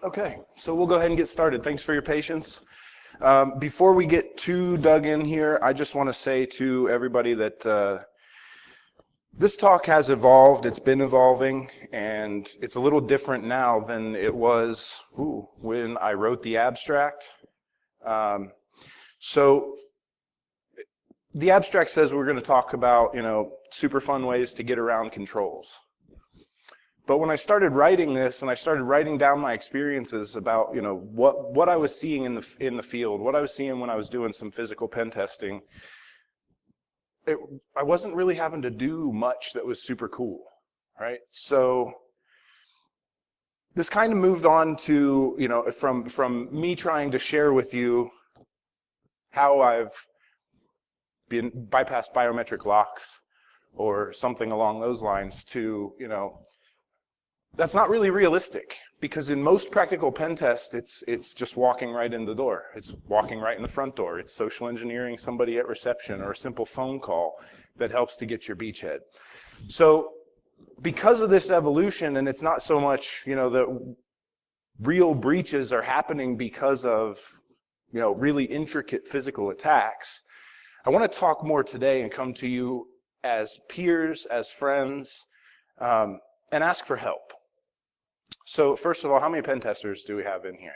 Okay, so we'll go ahead and get started. Thanks for your patience. Before we get too dug in here, I just want to say to everybody that this talk has evolved, it's been evolving, and it's a little different now than it was when I wrote the abstract. So the abstract says we're going to talk about, super fun ways to get around controls. But when I started writing this, and I started writing down my experiences about, what I was seeing in the field, what I was seeing when I was doing some physical pen testing, I wasn't really having to do much that was super cool, right? So this kind of moved on to, from me trying to share with you how I've been bypassed biometric locks or something along those lines to, that's not really realistic, because in most practical pen tests, it's just walking right in the door. It's walking right in the front door. It's social engineering somebody at reception, or a simple phone call that helps to get your beachhead. So because of this evolution, and it's not so much, the real breaches are happening because of, really intricate physical attacks, I want to talk more today and come to you as peers, as friends, and ask for help. So first of all, how many pen testers do we have in here?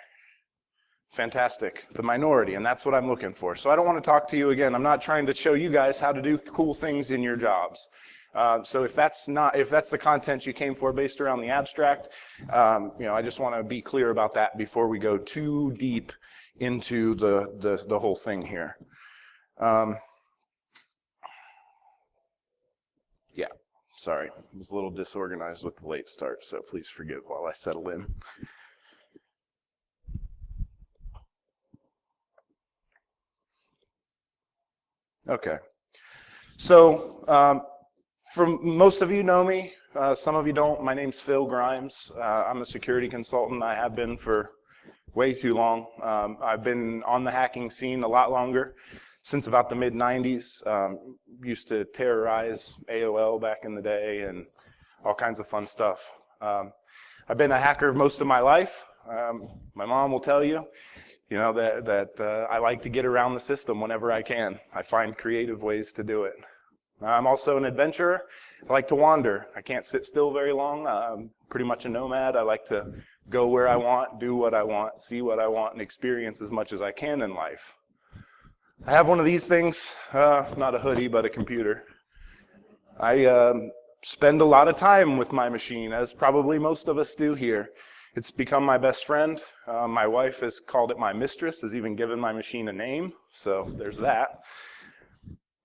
Fantastic, the minority, and that's what I'm looking for. So I don't want to talk to you again. I'm not trying to show you guys how to do cool things in your jobs. So if that's the content you came for based around the abstract, I just want to be clear about that before we go too deep into the whole thing here. Yeah. Sorry, I was a little disorganized with the late start, so please forgive while I settle in. Okay, so most of you know me, some of you don't. My name's Phil Grimes. I'm a security consultant. I have been for way too long. I've been on the hacking scene a lot longer. Since about the mid-90s, used to terrorize AOL back in the day and all kinds of fun stuff. I've been a hacker most of my life. My mom will tell you, that I like to get around the system whenever I can. I find creative ways to do it. I'm also an adventurer. I like to wander. I can't sit still very long. I'm pretty much a nomad. I like to go where I want, do what I want, see what I want, and experience as much as I can in life. I have one of these things, not a hoodie, but a computer. I spend a lot of time with my machine, as probably most of us do here. It's become my best friend. My wife has called it my mistress, has even given my machine a name, so there's that.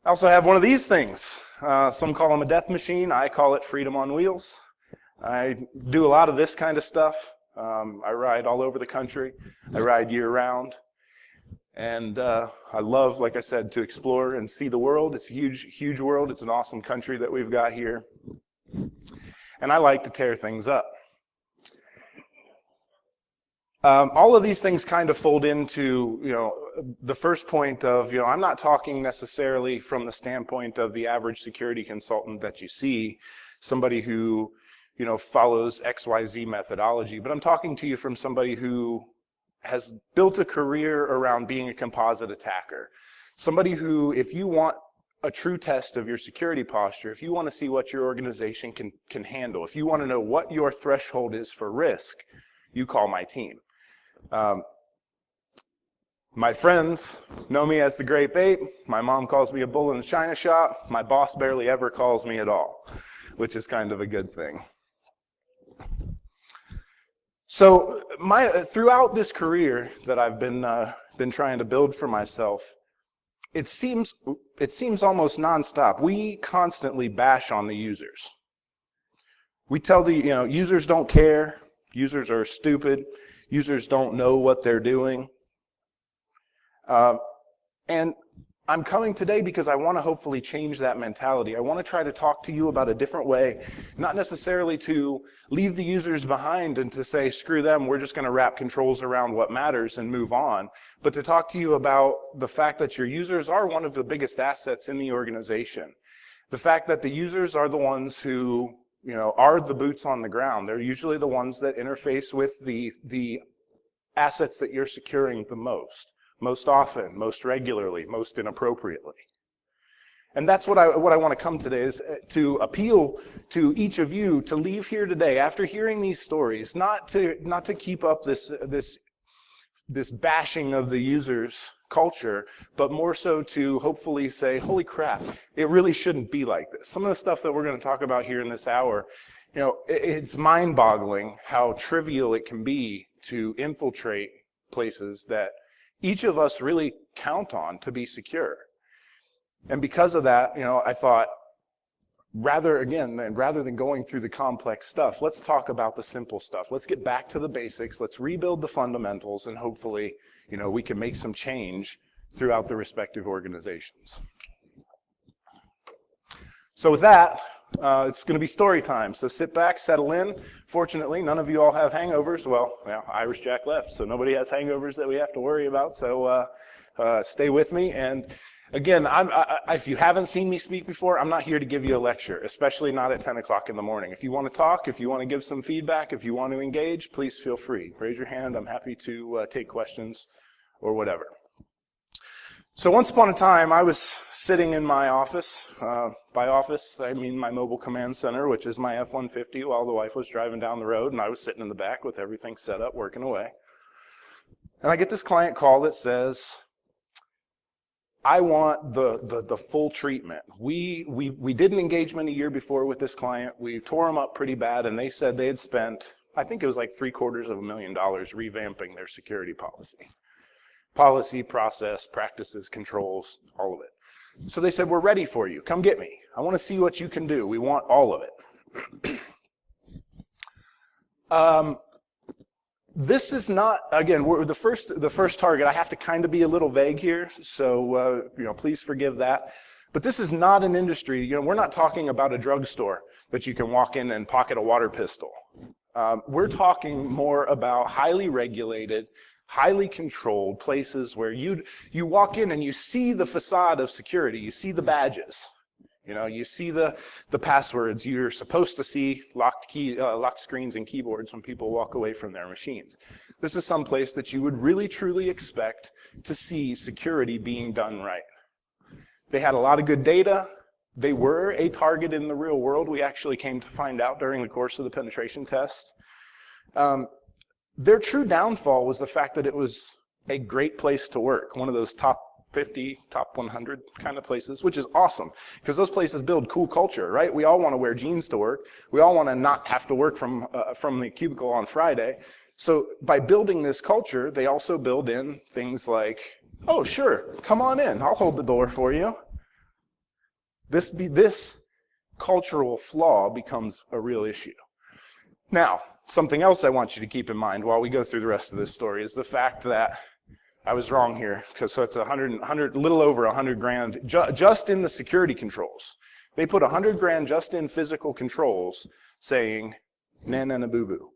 I also have one of these things. Some call them a death machine. I call it freedom on wheels. I do a lot of this kind of stuff. I ride all over the country. I ride year-round. And I love, like I said, to explore and see the world. It's a huge, huge world. It's an awesome country that we've got here. And I like to tear things up. All of these things kind of fold into, the first point of, I'm not talking necessarily from the standpoint of the average security consultant that you see, somebody who, follows XYZ methodology, but I'm talking to you from somebody who has built a career around being a composite attacker. Somebody who, if you want a true test of your security posture, if you want to see what your organization can handle, if you want to know what your threshold is for risk, you call my team. My friends know me as the Grape. My mom calls me a bull in the china shop. My boss barely ever calls me at all, which is kind of a good thing. So throughout this career that I've been trying to build for myself, it seems almost nonstop. We constantly bash on the users. We tell the users don't care, users are stupid, users don't know what they're doing. And I'm coming today because I want to hopefully change that mentality. I want to try to talk to you about a different way, not necessarily to leave the users behind and to say, screw them, we're just going to wrap controls around what matters and move on, but to talk to you about the fact that your users are one of the biggest assets in the organization. The fact that the users are the ones who are the boots on the ground. They're usually the ones that interface with the assets that you're securing the most often, most regularly, most inappropriately. And that's what I want to come today, is to appeal to each of you to leave here today after hearing these stories, not to keep up this bashing of the user's culture, but more so to hopefully say, holy crap, it really shouldn't be like this. Some of the stuff that we're going to talk about here in this hour, it's mind-boggling how trivial it can be to infiltrate places that each of us really count on to be secure. And because of that, I thought, rather than going through the complex stuff, let's talk about the simple stuff. Let's get back to the basics. Let's rebuild the fundamentals, and hopefully, we can make some change throughout the respective organizations. So with that, it's going to be story time. So sit back, settle in. Fortunately, none of you all have hangovers. Well, Irish Jack left, so nobody has hangovers that we have to worry about. So stay with me. And again, if you haven't seen me speak before, I'm not here to give you a lecture, especially not at 10 o'clock in the morning. If you want to talk, if you want to give some feedback, if you want to engage, please feel free. Raise your hand. I'm happy to take questions or whatever. So once upon a time, I was sitting in my office. By office, I mean my mobile command center, which is my F-150, while the wife was driving down the road, and I was sitting in the back with everything set up, working away. And I get this client call that says, I want the full treatment. We did an engagement a year before with this client. We tore them up pretty bad, and they said they had spent, I think it was like $750,000 revamping their security policy. Policy, process, practices, controls, all of it. So they said, we're ready for you. Come get me. I want to see what you can do. We want all of it. This is not, again, we're the first target. I have to kind of be a little vague here, so please forgive that. But this is not an industry. We're not talking about a drugstore that you can walk in and pocket a water pistol. We're talking more about highly regulated, highly controlled places where you walk in and you see the facade of security. You see the badges. You see the passwords. You're supposed to see locked screens and keyboards when people walk away from their machines. This is some place that you would really, truly expect to see security being done right. They had a lot of good data. They were a target in the real world. We actually came to find out during the course of the penetration test. Their true downfall was the fact that it was a great place to work, one of those top 50, top 100 kind of places, which is awesome, because those places build cool culture, right? We all want to wear jeans to work. We all want to not have to work from the cubicle on Friday. So by building this culture, they also build in things like, oh, sure, come on in. I'll hold the door for you. This cultural flaw becomes a real issue. Now, something else I want you to keep in mind while we go through the rest of this story is the fact that I was wrong here, because so it's a little over $100,000 just in the security controls. They put $100,000 just in physical controls, saying, "Na na na boo boo."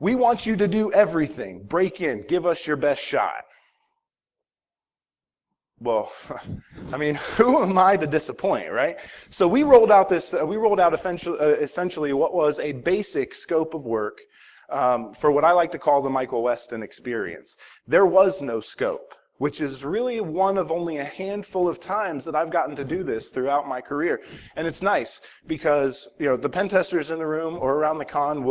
We want you to do everything. Break in, give us your best shot. Well, I mean, who am I to disappoint, right? So we rolled out essentially what was a basic scope of work for what I like to call the Michael Weston experience. There was no scope, which is really one of only a handful of times that I've gotten to do this throughout my career. And it's nice because, the pen testers in the room or around the con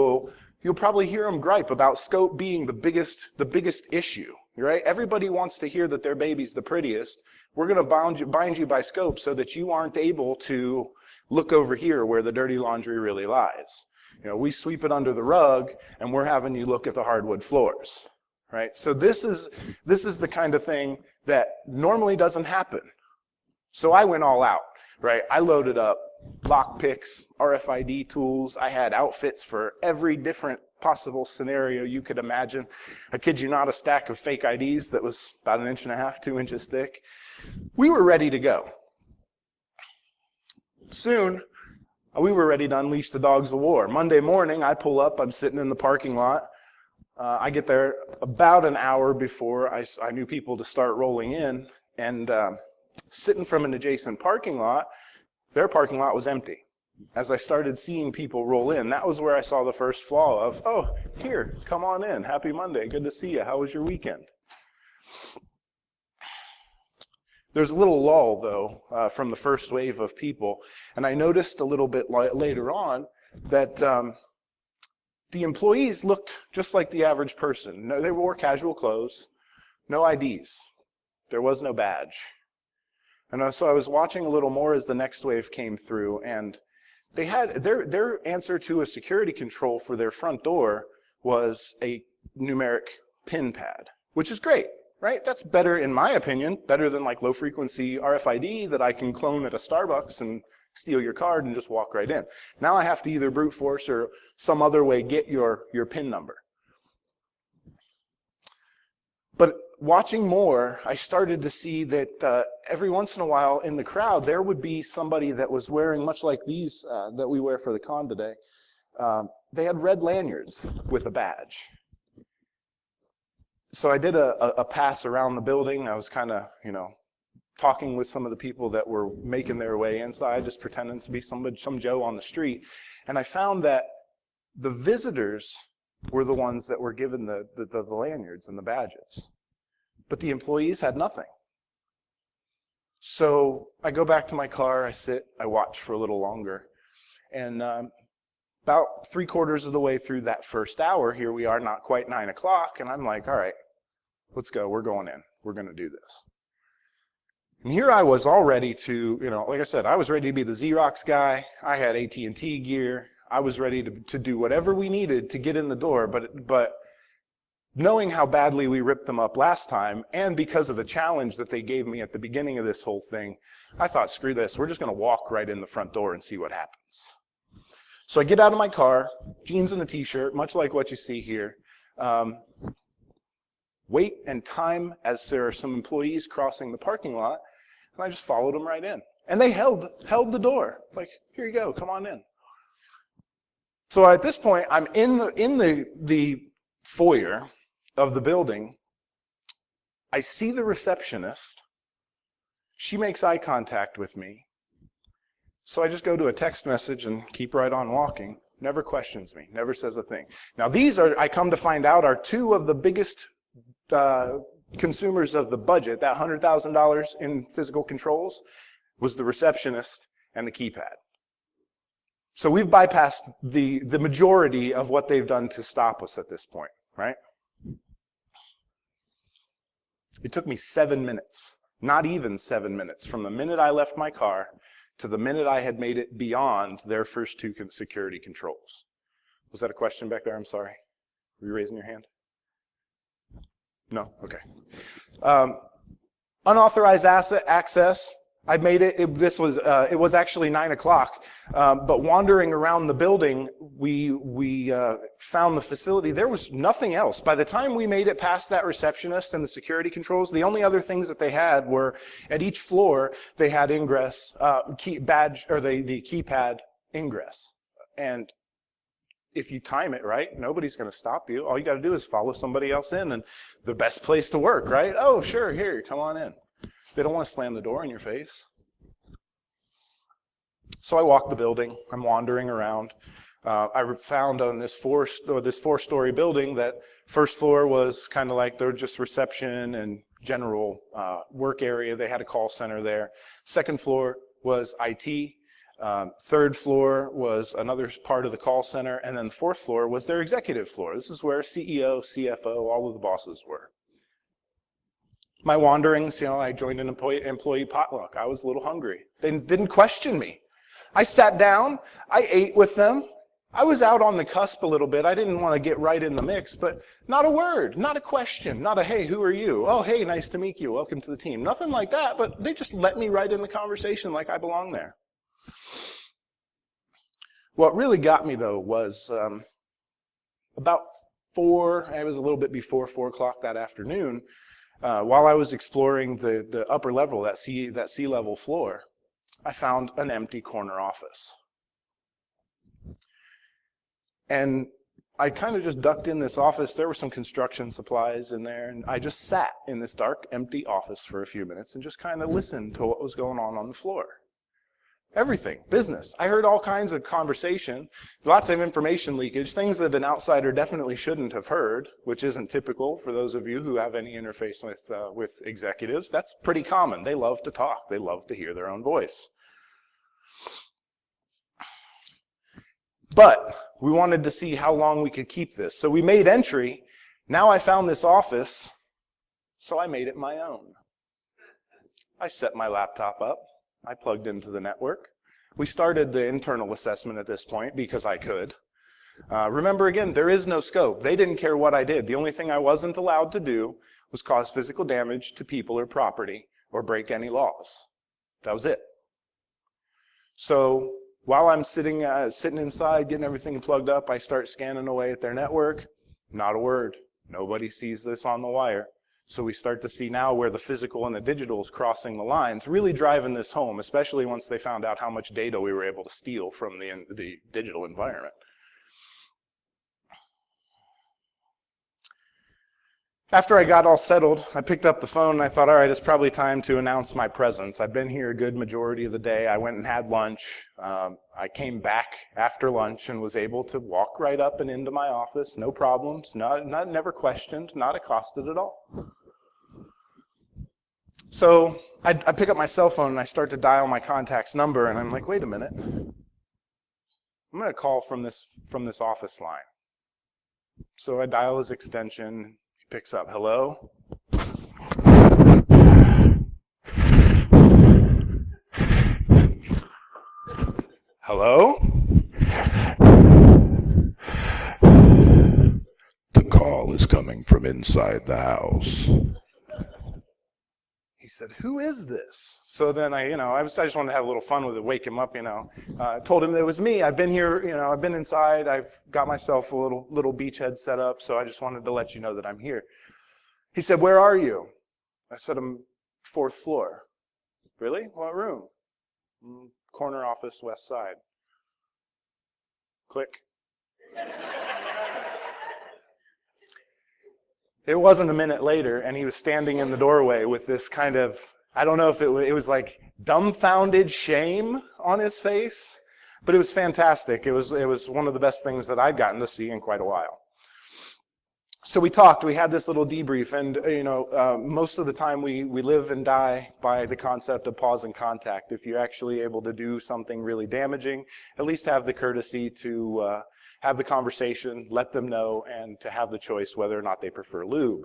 you'll probably hear them gripe about scope being the biggest issue, right? Everybody wants to hear that their baby's the prettiest. We're going to bind you by scope so that you aren't able to look over here where the dirty laundry really lies. We sweep it under the rug, and we're having you look at the hardwood floors, right? So this is the kind of thing that normally doesn't happen. So I went all out, right? I loaded up lock picks, RFID tools. I had outfits for every different possible scenario you could imagine. I kid you not, a stack of fake IDs that was about 1.5 inches, 2 inches thick. We were ready to go. Soon, we were ready to unleash the dogs of war. Monday morning, I pull up. I'm sitting in the parking lot. I get there about an hour before I knew people to start rolling in. And sitting from an adjacent parking lot, Their parking lot was empty. As I started seeing people roll in, that was where I saw the first flaw of, oh, here, come on in. Happy Monday. Good to see you. How was your weekend? There's a little lull, though, from the first wave of people. And I noticed a little bit later on that the employees looked just like the average person. No, they wore casual clothes, no IDs. There was no badge. And so I was watching a little more as the next wave came through, and they had their answer to a security control for their front door was a numeric PIN pad, which is great, right? That's better, in my opinion, better than like low frequency RFID that I can clone at a Starbucks and steal your card and just walk right in. Now I have to either brute force or some other way get your PIN number. But watching more, I started to see that every once in a while in the crowd, there would be somebody that was wearing, much like these that we wear for the con today, they had red lanyards with a badge. So I did a pass around the building. I was kind of, talking with some of the people that were making their way inside, just pretending to be some Joe on the street. And I found that the visitors were the ones that were given the lanyards and the badges. But the employees had nothing. So I go back to my car, I sit, I watch for a little longer. And about 3/4 of the way through that first hour, here we are, not quite 9 o'clock, and I'm like, all right, let's go, we're going in, we're gonna do this. And here I was all ready to, like I said, I was ready to be the Xerox guy. I had AT&T gear. I was ready to do whatever we needed to get in the door, but knowing how badly we ripped them up last time, and because of the challenge that they gave me at the beginning of this whole thing, I thought, screw this, we're just gonna walk right in the front door and see what happens. So I get out of my car, jeans and a t-shirt, much like what you see here. Wait and time as there are some employees crossing the parking lot, and I just followed them right in. And they held the door, like, here you go, come on in. So at this point, I'm in the foyer of the building. I see the receptionist. She makes eye contact with me. So I just go to a text message and keep right on walking. Never questions me, never says a thing. Now these are, I come to find out, are two of the biggest consumers of the budget. That $100,000 in physical controls was the receptionist and the keypad. So we've bypassed the majority of what they've done to stop us at this point, right? It took me 7 minutes, not even 7 minutes, from the minute I left my car to the minute I had made it beyond their first two security controls. Was that a question back there? I'm sorry. Were you raising your hand? No? Okay. Unauthorized access. I made it. It was actually 9 o'clock, but wandering around the building, we found the facility. There was nothing else. By the time we made it past that receptionist and the security controls, the only other things that they had were, at each floor, they had ingress, the keypad ingress. And if you time it right, nobody's going to stop you. All you got to do is follow somebody else in, and the best place to work, right? Oh, sure, here, come on in. They don't want to slam the door in your face. So I walk the building. I'm wandering around. I found on this four-story building that first floor was kind of like they're just reception and general work area. They had a call center there. Second floor was IT. Third floor was another part of the call center. And then the fourth floor was their executive floor. This is where CEO, CFO, all of the bosses were. My wanderings, I joined an employee potluck. I was a little hungry. They didn't question me. I sat down. I ate with them. I was out on the cusp a little bit. I didn't want to get right in the mix, but not a word, not a question, not a, hey, who are you? Oh, hey, nice to meet you. Welcome to the team. Nothing like that, but they just let me right in the conversation like I belong there. What really got me, though, was about it was a little bit before 4 o'clock that afternoon, while I was exploring the upper level, that C-level floor, I found an empty corner office. And I kind of just ducked in this office. There were some construction supplies in there, and I just sat in this dark, empty office for a few minutes and just kind of listened to what was going on the floor. Everything, business. I heard all kinds of conversation, lots of information leakage, things that an outsider definitely shouldn't have heard, which isn't typical for those of you who have any interface with executives. That's pretty common. They love to talk. They love to hear their own voice. But we wanted to see how long we could keep this. So we made entry. Now I found this office, so I made it my own. I set my laptop up. I plugged into the network. We started the internal assessment at this point because I could. Remember again, there is no scope. They didn't care what I did. The only thing I wasn't allowed to do was cause physical damage to people or property or break any laws. That was it. So while I'm sitting inside, getting everything plugged up, I start scanning away at their network. Not a word. Nobody sees this on the wire. So we start to see now where the physical and the digital is crossing the lines, really driving this home, especially once they found out how much data we were able to steal from the digital environment. After I got all settled, I picked up the phone and I thought, all right, it's probably time to announce my presence. I've been here a good majority of the day. I went and had lunch. I came back after lunch and was able to walk right up and into my office, no problems, never questioned, not accosted at all. So I pick up my cell phone and I start to dial my contact's number and I'm like, wait a minute. I'm going to call from this office line. So I dial his extension. Picks up, hello? Hello? The call is coming from inside the house. He said, who is this? So then I just wanted to have a little fun with it, wake him up, told him it was me. I've been here, I've been inside. I've got myself a little beachhead set up, so I just wanted to let you know that I'm here. He said, where are you? I said, I'm 4th floor. Really? What room? Corner office, west side. Click. It wasn't a minute later, and he was standing in the doorway with this kind of, I don't know if it was like dumbfounded shame on his face, but it was fantastic. It was one of the best things that I'd gotten to see in quite a while. So we talked, we had this little debrief, and most of the time we live and die by the concept of pause and contact. If you're actually able to do something really damaging, at least have the courtesy to have the conversation, let them know, and to have the choice whether or not they prefer lube.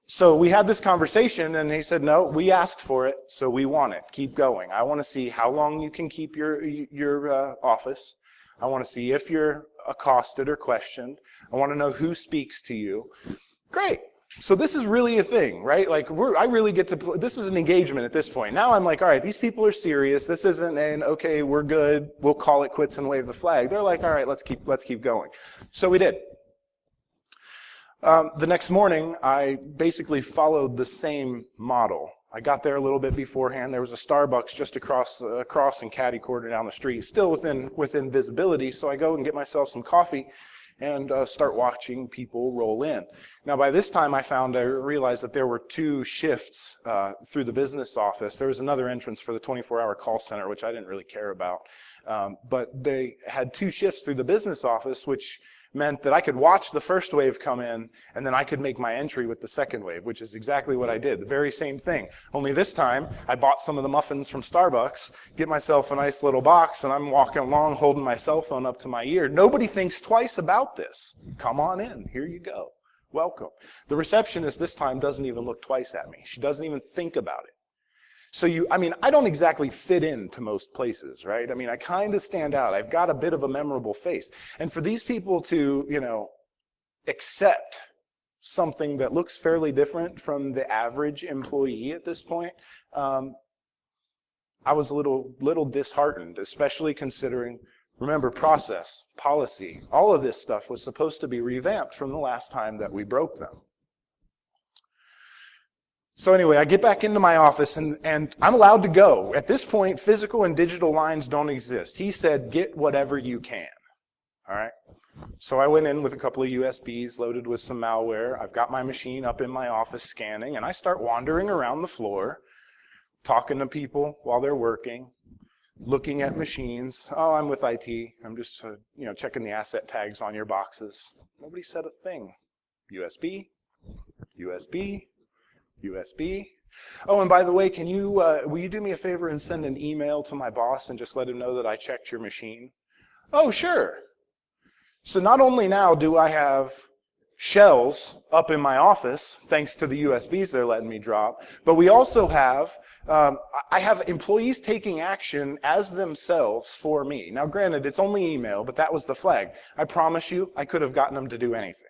So we had this conversation, and he said, no, we asked for it, so we want it. Keep going. I want to see how long you can keep your office. I want to see if you're accosted or questioned. I want to know who speaks to you. Great. So this is really a thing, right? Like I really get to, this is an engagement at this point. Now I'm like, all right, these people are serious. This isn't an, okay, we're good. We'll call it quits and wave the flag. They're like, all right, let's keep going. So we did. The next morning, I basically followed the same model. I got there a little bit beforehand. There was a Starbucks just across and catty corner down the street, still within visibility. So I go and get myself some coffee and start watching people roll in. Now, by this time, I realized that there were 2 shifts through the business office. There was another entrance for the 24-hour call center, which I didn't really care about. But they had 2 shifts through the business office, which meant that I could watch the first wave come in, and then I could make my entry with the second wave, which is exactly what I did. The very same thing. Only this time, I bought some of the muffins from Starbucks, get myself a nice little box, and I'm walking along holding my cell phone up to my ear. Nobody thinks twice about this. Come on in. Here you go. Welcome. The receptionist this time doesn't even look twice at me. She doesn't even think about it. So I don't exactly fit into most places, right? I kind of stand out. I've got a bit of a memorable face. And for these people to, accept something that looks fairly different from the average employee at this point, I was a little disheartened, especially considering, remember, process, policy, all of this stuff was supposed to be revamped from the last time that we broke them. So anyway, I get back into my office, and I'm allowed to go. At this point, physical and digital lines don't exist. He said, get whatever you can. All right? So I went in with a couple of USBs loaded with some malware. I've got my machine up in my office scanning, and I start wandering around the floor, talking to people while they're working. looking at machines. Oh, I'm with IT. I'm just checking the asset tags on your boxes. Nobody said a thing. USB, USB, USB. Oh, and by the way, will you do me a favor and send an email to my boss and just let him know that I checked your machine? Oh, sure. So not only now do I have shells up in my office, thanks to the USBs they're letting me drop, but we also have, I have employees taking action as themselves for me. Now granted, it's only email, but that was the flag. I promise you, I could have gotten them to do anything.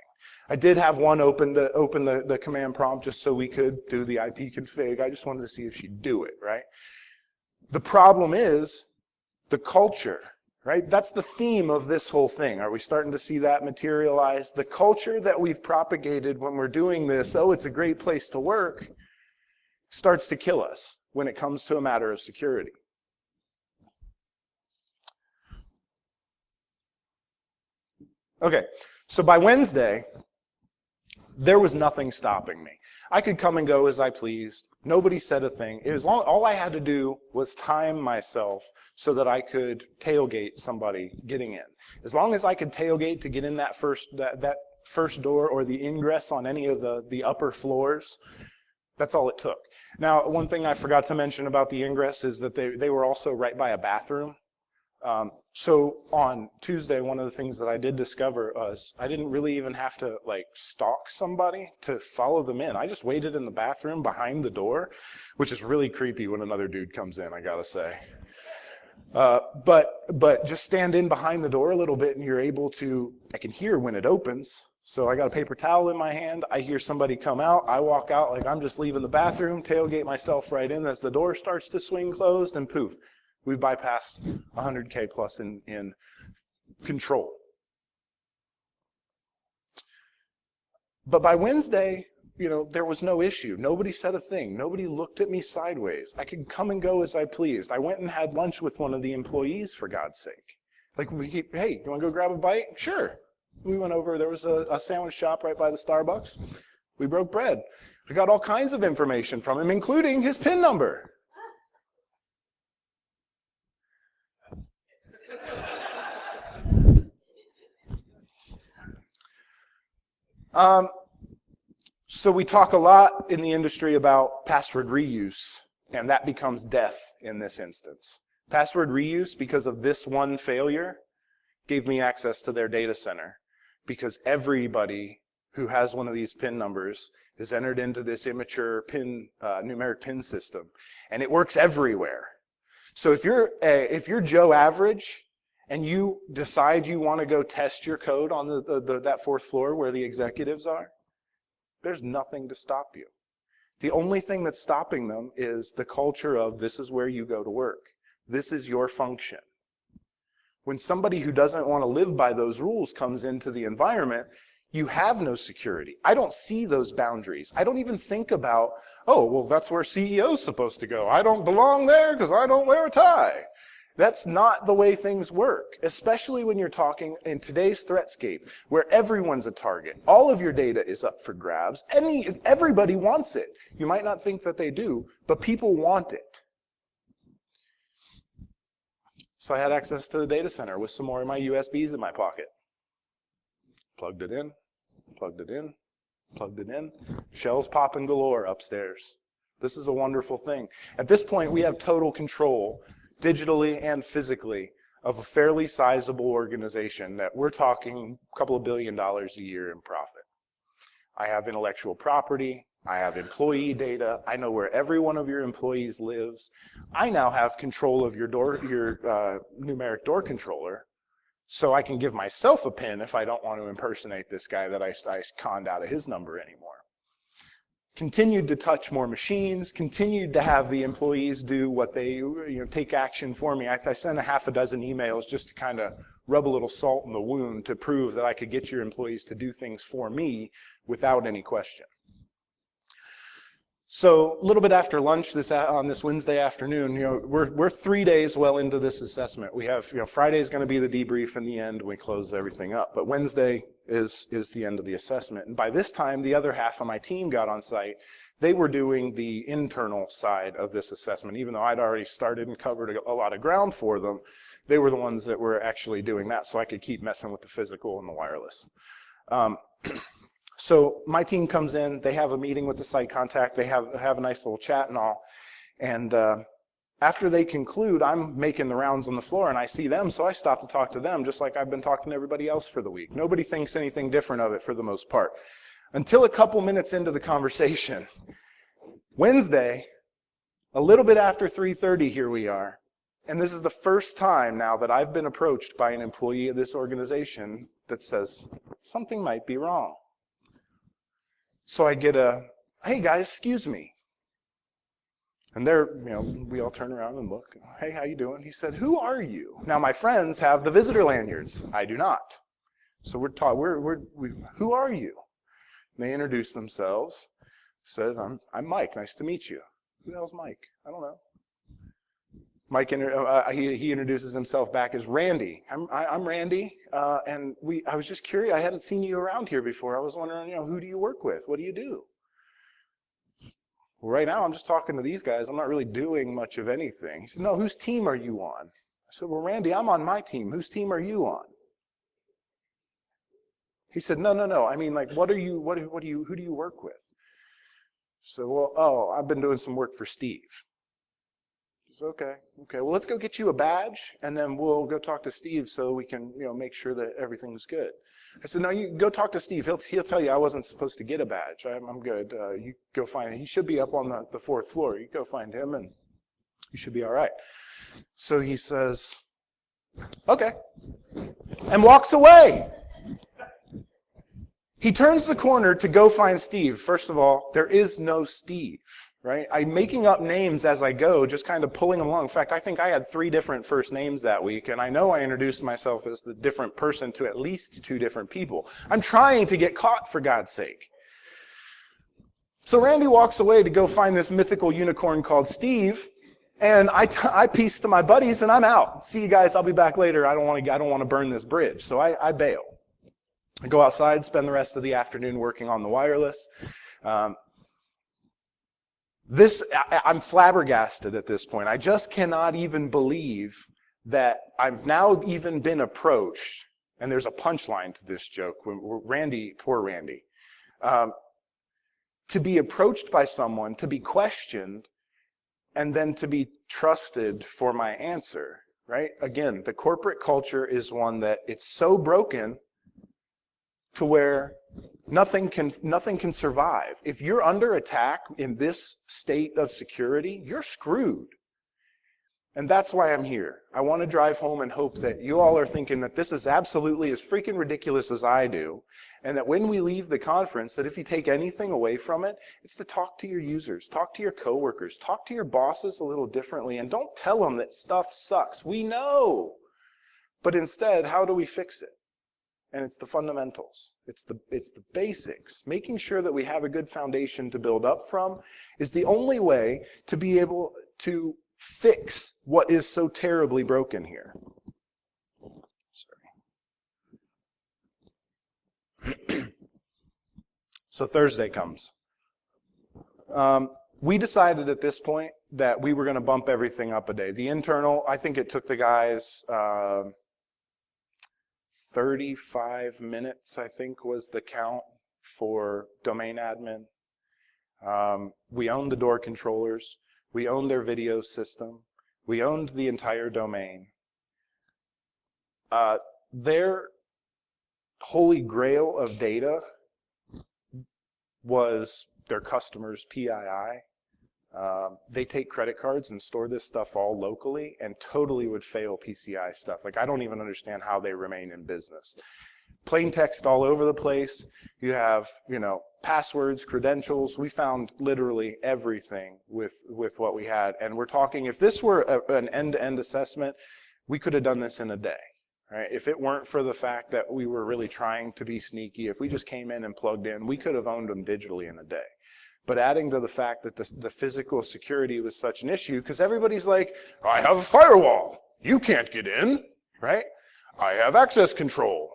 I did have one open the command prompt just so we could do the IP config. I just wanted to see if she'd do it, right? The problem is the culture. Right? That's the theme of this whole thing. Are we starting to see that materialize? The culture that we've propagated when we're doing this, oh, it's a great place to work, starts to kill us when it comes to a matter of security. Okay, so by Wednesday, there was nothing stopping me. I could come and go as I pleased. Nobody said a thing. All I had to do was time myself so that I could tailgate somebody getting in. As long as I could tailgate to get in that first door or the ingress on any of the upper floors, that's all it took. Now, one thing I forgot to mention about the ingress is that they were also right by a bathroom. So on Tuesday, one of the things that I did discover was I didn't really even have to stalk somebody to follow them in. I just waited in the bathroom behind the door, which is really creepy when another dude comes in, I gotta say. But just stand in behind the door a little bit and you're able to, I can hear when it opens. So I got a paper towel in my hand, I hear somebody come out, I walk out like I'm just leaving the bathroom, tailgate myself right in as the door starts to swing closed, and poof. We've bypassed 100K plus in control. But by Wednesday, there was no issue. Nobody said a thing. Nobody looked at me sideways. I could come and go as I pleased. I went and had lunch with one of the employees, for God's sake. Hey, you want to go grab a bite? Sure. We went over. There was a sandwich shop right by the Starbucks. We broke bread. We got all kinds of information from him, including his PIN number. So we talk a lot in the industry about password reuse, and that becomes death in this instance. Password reuse, because of this one failure, gave me access to their data center, because everybody who has one of these PIN numbers is entered into this immature numeric PIN system, and it works everywhere. So if you're Joe Average, and you decide you want to go test your code on that fourth floor where the executives are, there's nothing to stop you. The only thing that's stopping them is the culture of this is where you go to work. This is your function. When somebody who doesn't want to live by those rules comes into the environment, you have no security. I don't see those boundaries. I don't even think about, oh, well, that's where CEO's supposed to go. I don't belong there because I don't wear a tie. That's not the way things work, especially when you're talking in today's threatscape, where everyone's a target. All of your data is up for grabs. Everybody wants it. You might not think that they do, but people want it. So I had access to the data center with some more of my USBs in my pocket. Plugged it in, plugged it in, plugged it in. Shells popping galore upstairs. This is a wonderful thing. At this point, we have total control, digitally and physically, of a fairly sizable organization that we're talking a couple of $1 billion a year in profit. I have intellectual property. I have employee data. I know where every one of your employees lives. I now have control of your numeric door controller, so I can give myself a PIN if I don't want to impersonate this guy that I conned out of his number anymore. Continued to touch more machines, continued to have the employees do what they, take action for me. I sent a half a dozen emails just to kind of rub a little salt in the wound to prove that I could get your employees to do things for me without any question. So a little bit after lunch on this Wednesday afternoon, we're 3 days well into this assessment. We have, Friday is going to be the debrief in the end. We close everything up, but Wednesday is the end of the assessment. And by this time, the other half of my team got on site. They were doing the internal side of this assessment. Even though I'd already started and covered a lot of ground for them, they were the ones that were actually doing that, so I could keep messing with the physical and the wireless. So my team comes in, they have a meeting with the site contact, they have a nice little chat and all, and after they conclude, I'm making the rounds on the floor and I see them, so I stop to talk to them just like I've been talking to everybody else for the week. Nobody thinks anything different of it for the most part. Until a couple minutes into the conversation. Wednesday, a little bit after 3:30 here we are, and this is the first time now that I've been approached by an employee of this organization that says, something might be wrong. So I get a, hey guys, excuse me. And we all turn around and look. Hey, how you doing? He said, who are you? Now my friends have the visitor lanyards. I do not. So we're taught, who are you? And they introduced themselves. Said, I'm Mike. Nice to meet you. Who the hell's Mike? I don't know. Mike, he introduces himself back as Randy. I'm Randy, and I was just curious. I hadn't seen you around here before. I was wondering, who do you work with? What do you do? Well, right now, I'm just talking to these guys. I'm not really doing much of anything. He said, no, whose team are you on? I said, well, Randy, I'm on my team. Whose team are you on? He said, no. I mean, like, who do you work with? So, well, I've been doing some work for Steve. He said, okay. Well, let's go get you a badge, and then we'll go talk to Steve so we can, make sure that everything's good. I said, no, you go talk to Steve. He'll tell you I wasn't supposed to get a badge. I'm good. You go find him. He should be up on the 4th floor. You go find him, and you should be all right. So he says, okay, and walks away. He turns the corner to go find Steve. First of all, there is no Steve, right? I'm making up names as I go, just kind of pulling them along. In fact, I think I had 3 different first names that week, and I know I introduced myself as the different person to at least 2 different people. I'm trying to get caught, for God's sake. So Randy walks away to go find this mythical unicorn called Steve, and I peace to my buddies, and I'm out. See you guys, I'll be back later. I don't want to burn this bridge, so I bail. I go outside, spend the rest of the afternoon working on the wireless. I'm flabbergasted at this point. I just cannot even believe that I've now even been approached, and there's a punchline to this joke. Poor Randy, to be approached by someone, to be questioned, and then to be trusted for my answer, right? Again, the corporate culture is one that it's so broken to where nothing can survive. If you're under attack in this state of security, you're screwed. And that's why I'm here. I want to drive home and hope that you all are thinking that this is absolutely as freaking ridiculous as I do, and that when we leave the conference, that if you take anything away from it, it's to talk to your users, talk to your coworkers, talk to your bosses a little differently, and don't tell them that stuff sucks. We know. But instead, how do we fix it? And it's the fundamentals. It's the basics. Making sure that we have a good foundation to build up from is the only way to be able to fix what is so terribly broken here. Sorry. So Thursday comes. We decided at this point that we were going to bump everything up a day. The internal, I think it took the guys 35 minutes, I think, was the count for domain admin. We owned the door controllers. We owned their video system. We owned the entire domain. Their holy grail of data was their customers' PII. They take credit cards and store this stuff all locally and totally would fail PCI stuff. Like, I don't even understand how they remain in business. Plain text all over the place. You have, passwords, credentials. We found literally everything with what we had. And we're talking, if this were an end-to-end assessment, we could have done this in a day. Right? If it weren't for the fact that we were really trying to be sneaky, if we just came in and plugged in, we could have owned them digitally in a day. But adding to the fact that the physical security was such an issue, because everybody's like, I have a firewall. You can't get in, right? I have access control.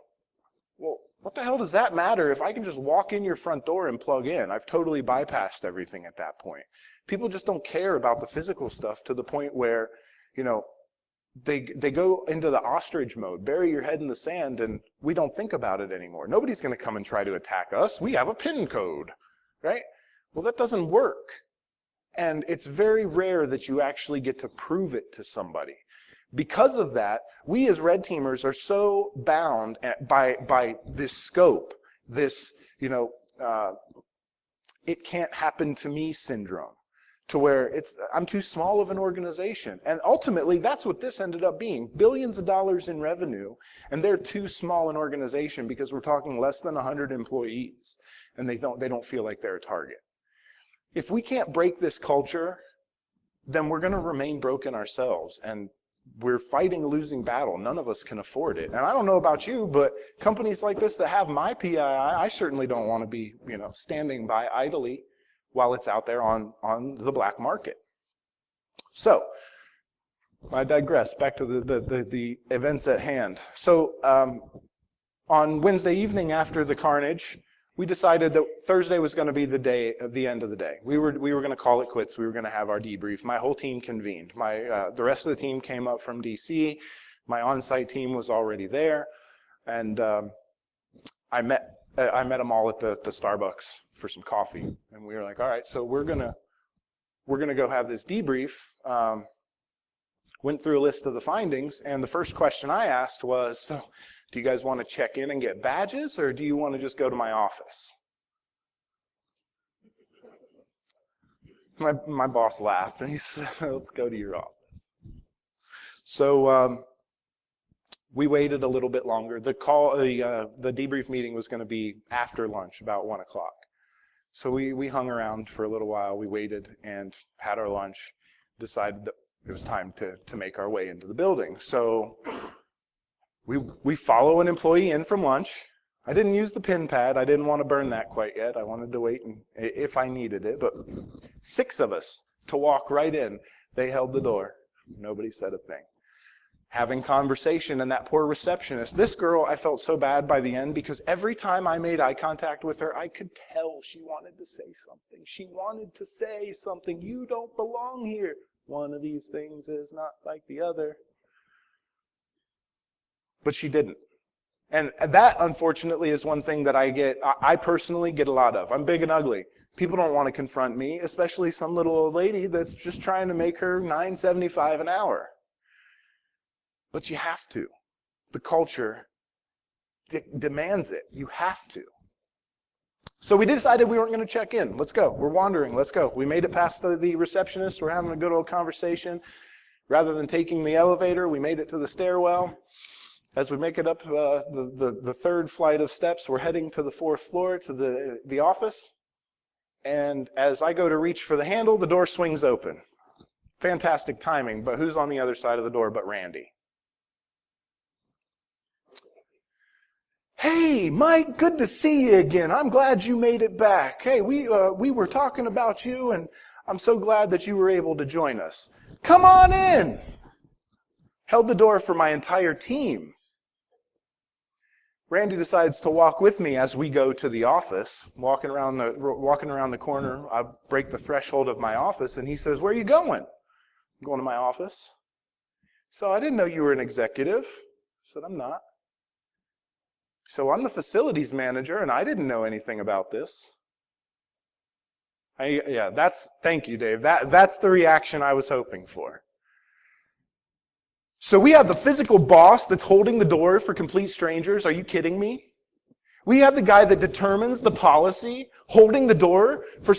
Well, What the hell does that matter if I can just walk in your front door and plug in? I've totally bypassed everything at that point. People just don't care about the physical stuff to the point where, you know, they go into the ostrich mode, bury your head in the sand, and we don't think about it anymore. Nobody's going to come and try to attack us. We have a PIN code, right? Well, that doesn't work. And it's very rare that you actually get to prove it to somebody. Because of that, we as red teamers are so bound by this scope, this, you know, it can't happen to me syndrome, to where I'm too small of an organization. And ultimately, that's what this ended up being. Billions of dollars in revenue, and they're too small an organization because we're talking less than 100 employees, and they don't feel like they're a target. If we can't break this culture, then we're going to remain broken ourselves, and we're fighting a losing battle. None of us can afford it. And I don't know about you, but companies like this that have my PII, I certainly don't want to be, you know, standing by idly while it's out there on the black market. So, I digress. Back to the events at hand. So, on Wednesday evening after the carnage, we decided that Thursday was going to be the end of the day. We were going to call it quits. We were going to have our debrief. My whole team convened. The rest of the team came up from DC. My on-site team was already there, and I met them all at the Starbucks for some coffee, and we were like, all right, so we're gonna go have this debrief. Went through a list of the findings, and the first question I asked was, so, do you guys want to check in and get badges, or do you want to just go to my office? My boss laughed, and he said, let's go to your office. So we waited a little bit longer. The debrief meeting was going to be after lunch, about 1 o'clock. So we hung around for a little while. We waited and had our lunch, decided that it was time to make our way into the building. So we follow an employee in from lunch. I didn't use the pin pad. I didn't want to burn that quite yet. I wanted to wait if I needed it. But 6 of us to walk right in. They held the door. Nobody said a thing. Having conversation, and that poor receptionist. This girl, I felt so bad by the end because every time I made eye contact with her, I could tell she wanted to say something. She wanted to say something. You don't belong here. One of these things is not like the other. But she didn't. And that, unfortunately, is one thing that I personally get a lot of. I'm big and ugly. People don't want to confront me, especially some little old lady that's just trying to make her $9.75 an hour. But you have to. The culture demands it. You have to. So we decided we weren't going to check in. Let's go. We're wandering. Let's go. We made it past the receptionist. We're having a good old conversation. Rather than taking the elevator, we made it to the stairwell. As we make it up the third flight of steps, we're heading to the 4th floor to the office. And as I go to reach for the handle, the door swings open. Fantastic timing, but who's on the other side of the door but Randy? Hey, Mike, good to see you again. I'm glad you made it back. Hey, we were talking about you, and I'm so glad that you were able to join us. Come on in. Held the door for my entire team. Randy decides to walk with me as we go to the office. Walking around the corner, I break the threshold of my office, and he says, "Where are you going?" "I'm going to my office." "So I didn't know you were an executive." I said, "I'm not." "So I'm the facilities manager, and I didn't know anything about this." Thank you, Dave. That's the reaction I was hoping for. So we have the physical boss that's holding the door for complete strangers. Are you kidding me? We have the guy that determines the policy holding the door for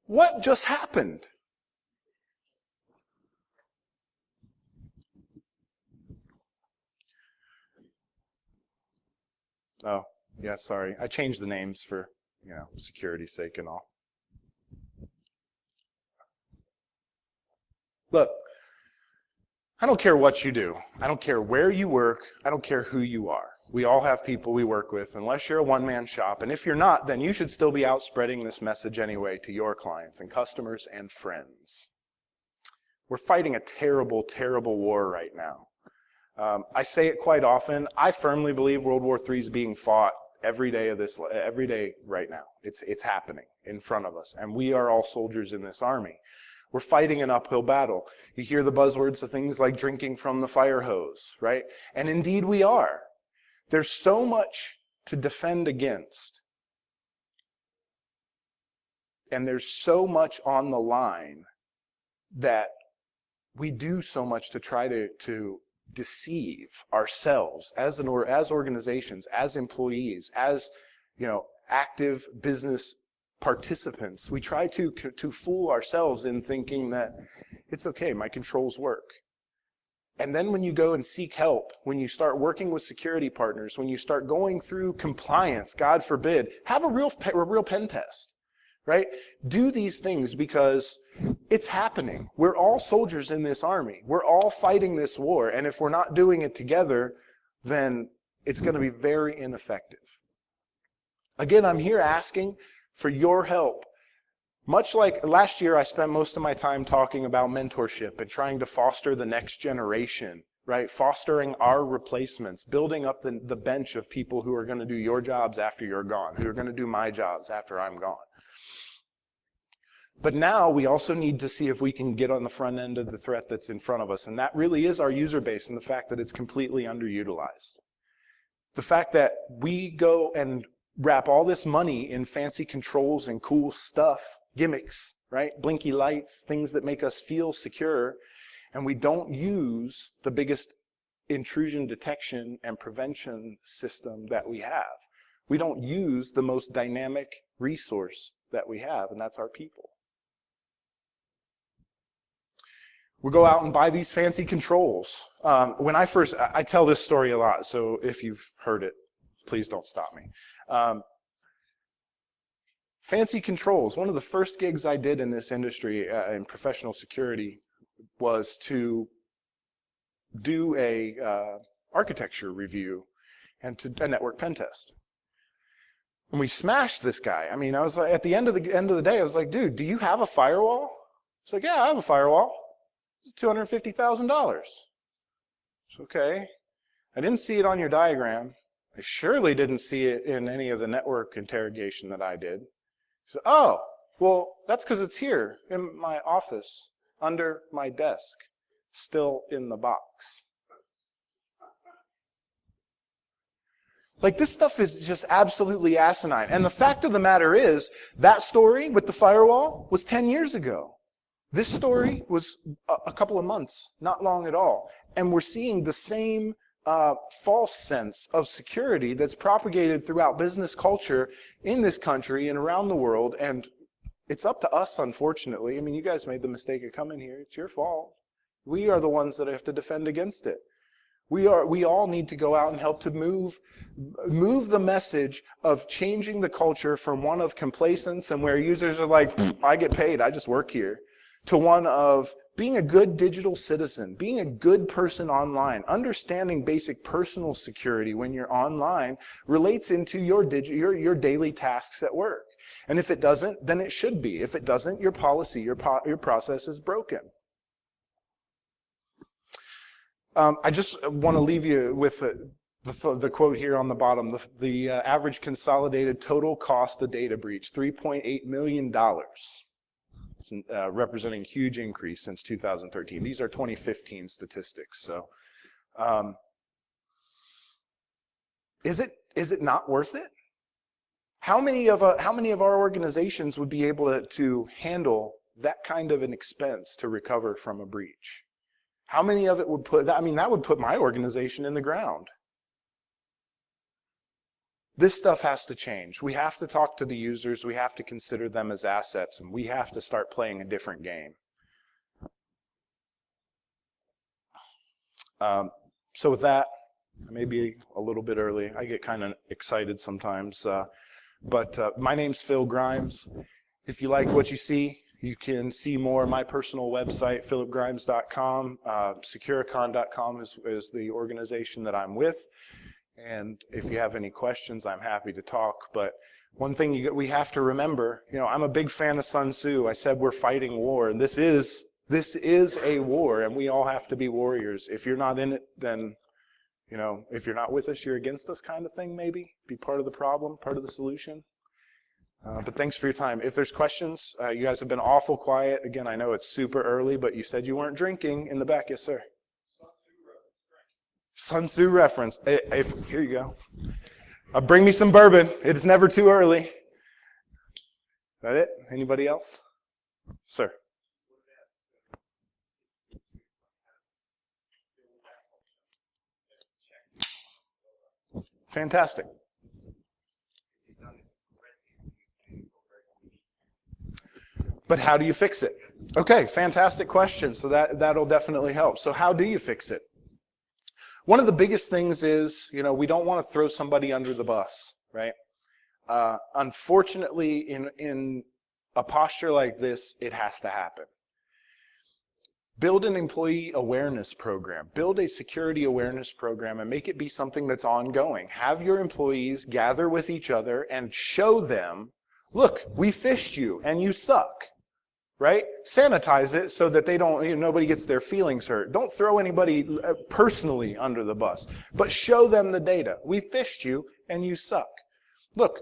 what just happened? Oh, yeah, sorry. I changed the names for, security's sake and all. Look, I don't care what you do. I don't care where you work. I don't care who you are. We all have people we work with, unless you're a one-man shop. And if you're not, then you should still be out spreading this message anyway to your clients and customers and friends. We're fighting a terrible, terrible war right now. I say it quite often. I firmly believe World War III is being fought every day right now. It's happening in front of us, and we are all soldiers in this army. We're fighting an uphill battle. You hear the buzzwords of things like drinking from the fire hose, right? And indeed we are. There's so much to defend against. And there's so much on the line that we do so much to try to deceive ourselves as organizations, as employees, as active business participants. We try to fool ourselves in thinking that it's okay, my controls work. And then when you go and seek help, when you start working with security partners, when you start going through compliance, God forbid, have a real pen test, right? Do these things because it's happening. We're all soldiers in this army. We're all fighting this war. And if we're not doing it together, then it's going to be very ineffective. Again, I'm here asking for your help. Much like last year, I spent most of my time talking about mentorship and trying to foster the next generation, right? Fostering our replacements, building up the bench of people who are going to do your jobs after you're gone, who are going to do my jobs after I'm gone. But now we also need to see if we can get on the front end of the threat that's in front of us. And that really is our user base and the fact that it's completely underutilized. The fact that we go and wrap all this money in fancy controls and cool stuff, gimmicks, right? Blinky lights, things that make us feel secure, and we don't use the biggest intrusion detection and prevention system that we have. We don't use the most dynamic resource that we have, and that's our people. We go out and buy these fancy controls. I tell this story a lot, so if you've heard it, please don't stop me. Fancy controls. One of the first gigs I did in this industry, in professional security, was to do a architecture review and a network pen test. And we smashed this guy. I mean, I was like, at the end of the day, I was like, dude, do you have a firewall? He's like, yeah, I have a firewall. It's $250,000. It's okay. I didn't see it on your diagram. I surely didn't see it in any of the network interrogation that I did. He said, oh, well, that's because it's here in my office, under my desk, still in the box. Like, this stuff is just absolutely asinine. And the fact of the matter is, that story with the firewall was 10 years ago. This story was a couple of months, not long at all. And we're seeing the same false sense of security that's propagated throughout business culture in this country and around the world. And it's up to us, unfortunately. I mean, you guys made the mistake of coming here. It's your fault. We are the ones that have to defend against it. We all need to go out and help to move the message of changing the culture from one of complacence and where users are like, I get paid, I just work here, to one of being a good digital citizen, being a good person online, understanding basic personal security when you're online relates into your daily tasks at work. And if it doesn't, then it should be. If it doesn't, your policy, your process is broken. I just want to leave you with the quote here on the bottom. The average consolidated total cost of data breach, $3.8 million. Representing a huge increase since 2013. These are 2015 statistics. So, is it not worth it? How many of our organizations would be able to handle that kind of an expense to recover from a breach? How many of it would put that? I mean, that would put my organization in the ground. This stuff has to change. We have to talk to the users. We have to consider them as assets, and we have to start playing a different game. So with that, I may be a little bit early. I get kind of excited sometimes. But my name's Phil Grimes. If you like what you see, you can see more on my personal website, philipgrimes.com. CircleCityCon.com is the organization that I'm with. And if you have any questions, I'm happy to talk. But one thing we have to remember, I'm a big fan of Sun Tzu. I said we're fighting war, and this is a war, and we all have to be warriors. If you're not in it, then if you're not with us, you're against us kind of thing, maybe. Be part of the problem, part of the solution. But thanks for your time. If there's questions, you guys have been awful quiet. Again, I know it's super early, but you said you weren't drinking in the back. Yes, sir. Sun Tzu reference. Here you go. Bring me some bourbon. It is never too early. That it? Anybody else? Sir. Fantastic. But how do you fix it? Okay, fantastic question. So that'll definitely help. So how do you fix it? One of the biggest things is, we don't want to throw somebody under the bus, right? Unfortunately, in a posture like this, it has to happen. Build an employee awareness program. Build a security awareness program and make it be something that's ongoing. Have your employees gather with each other and show them, look, we fished you and you suck. Right? Sanitize it so that they don't, nobody gets their feelings hurt. Don't throw anybody personally under the bus, but show them the data. We fished you and you suck. Look,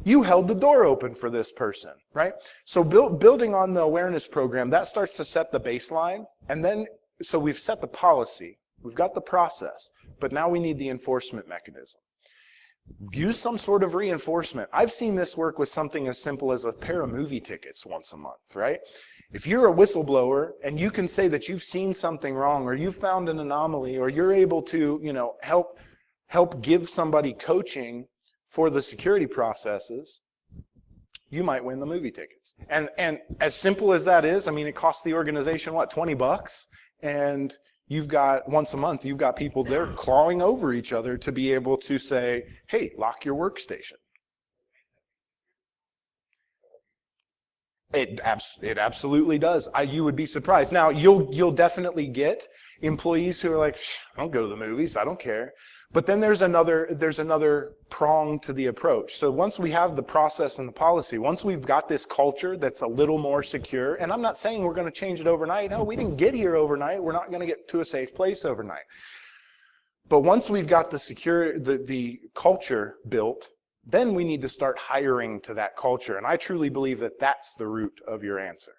you held the door open for this person, right? So building on the awareness program, that starts to set the baseline. And then, so we've set the policy, we've got the process, but now we need the enforcement mechanism. Use some sort of reinforcement. I've seen this work with something as simple as a pair of movie tickets once a month, right? If you're a whistleblower and you can say that you've seen something wrong or you found an anomaly or you're able to, help give somebody coaching for the security processes, you might win the movie tickets. And as simple as that is, it costs the organization, what, $20? And you've got, once a month, you've got people there clawing over each other to be able to say, hey, lock your workstation. It absolutely does. You would be surprised. Now, you'll definitely get employees who are like, I don't go to the movies, I don't care. But then there's another prong to the approach. So once we have the process and the policy, once we've got this culture that's a little more secure, and I'm not saying we're going to change it overnight. No, we didn't get here overnight. We're not going to get to a safe place overnight. But once we've got the culture built, then we need to start hiring to that culture. And I truly believe that that's the root of your answer.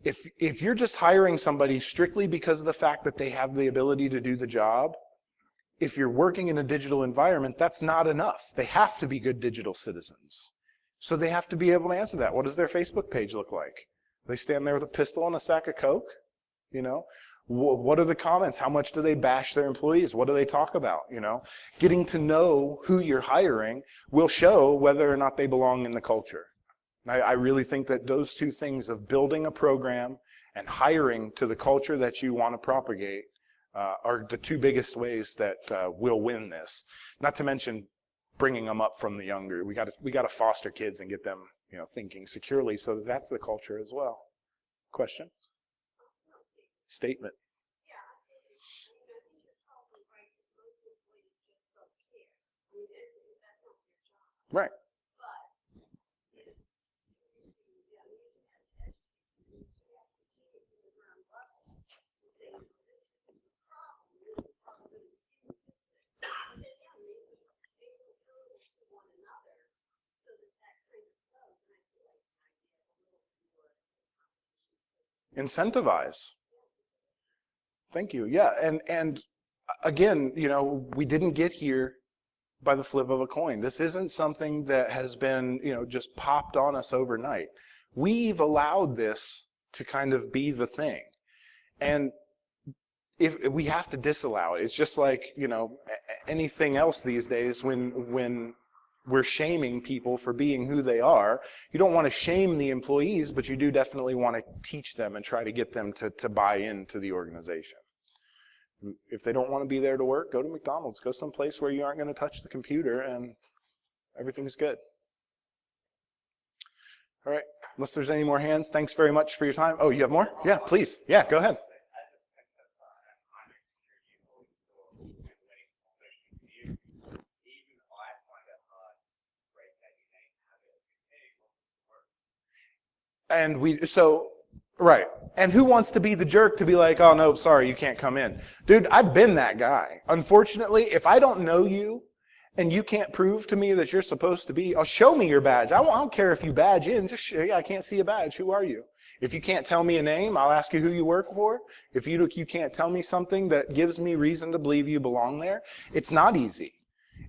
If you're just hiring somebody strictly because of the fact that they have the ability to do the job, if you're working in a digital environment, that's not enough. They have to be good digital citizens. So they have to be able to answer that. What does their Facebook page look like? They stand there with a pistol and a sack of Coke? What are the comments? How much do they bash their employees? What do they talk about? Getting to know who you're hiring will show whether or not they belong in the culture. I really think that those two things of building a program and hiring to the culture that you want to propagate are the two biggest ways that will win this. Not to mention bringing them up from the younger. We got to foster kids and get them, thinking securely. So that's the culture as well. Question? Statement. Right. Incentivize. Thank you. Yeah, and again, we didn't get here by the flip of a coin. This isn't something that has been, just popped on us overnight. We've allowed this to kind of be the thing. And if we have to disallow it. It's just like, anything else these days when we're shaming people for being who they are. You don't want to shame the employees, but you do definitely want to teach them and try to get them to buy into the organization. If they don't want to be there to work, go to McDonald's. Go someplace where you aren't going to touch the computer and everything's good. All right. Unless there's any more hands, thanks very much for your time. Oh, you have more? Yeah, please. Yeah, go ahead. And right. And who wants to be the jerk to be like, oh no, sorry, you can't come in. Dude, I've been that guy. Unfortunately, if I don't know you and you can't prove to me that you're supposed to be, show me your badge. I don't care if you badge in, just show, I can't see a badge. Who are you? If you can't tell me a name, I'll ask you who you work for. If you can't tell me something that gives me reason to believe you belong there, it's not easy.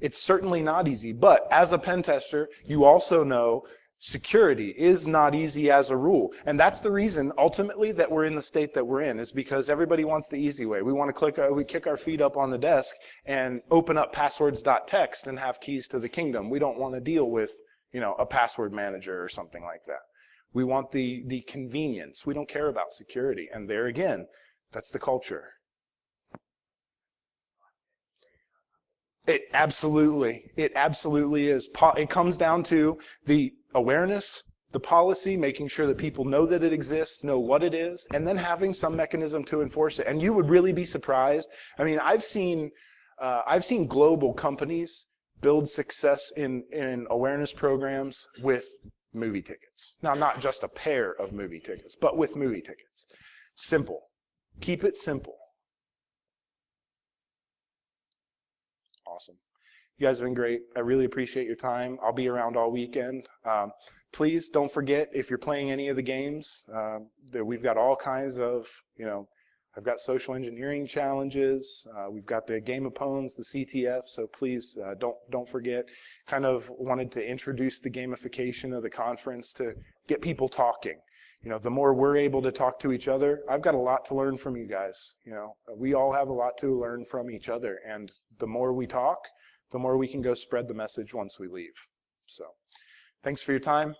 It's certainly not easy. But as a pen tester, you also know security is not easy as a rule. And that's the reason, ultimately, that we're in the state that we're in, is because everybody wants the easy way. We want to we kick our feet up on the desk and open up passwords.txt and have keys to the kingdom. We don't want to deal with, a password manager or something like that. We want the convenience. We don't care about security. And there again, that's the culture. It absolutely is. It comes down to the awareness, the policy, making sure that people know that it exists, know what it is, and then having some mechanism to enforce it. And you would really be surprised. I mean, I've seen global companies build success in awareness programs with movie tickets. Now, not just a pair of movie tickets, but with movie tickets. Simple. Keep it simple. Awesome. You guys have been great. I really appreciate your time. I'll be around all weekend. Please don't forget, if you're playing any of the games, that we've got all kinds of, I've got social engineering challenges. We've got the Game of Pwns, the CTF. So please don't forget. Kind of wanted to introduce the gamification of the conference to get people talking. The more we're able to talk to each other, I've got a lot to learn from you guys. We all have a lot to learn from each other. And the more we talk, the more we can go spread the message once we leave. So thanks for your time.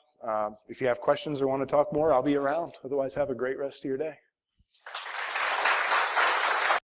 If you have questions or want to talk more, I'll be around. Otherwise, have a great rest of your day.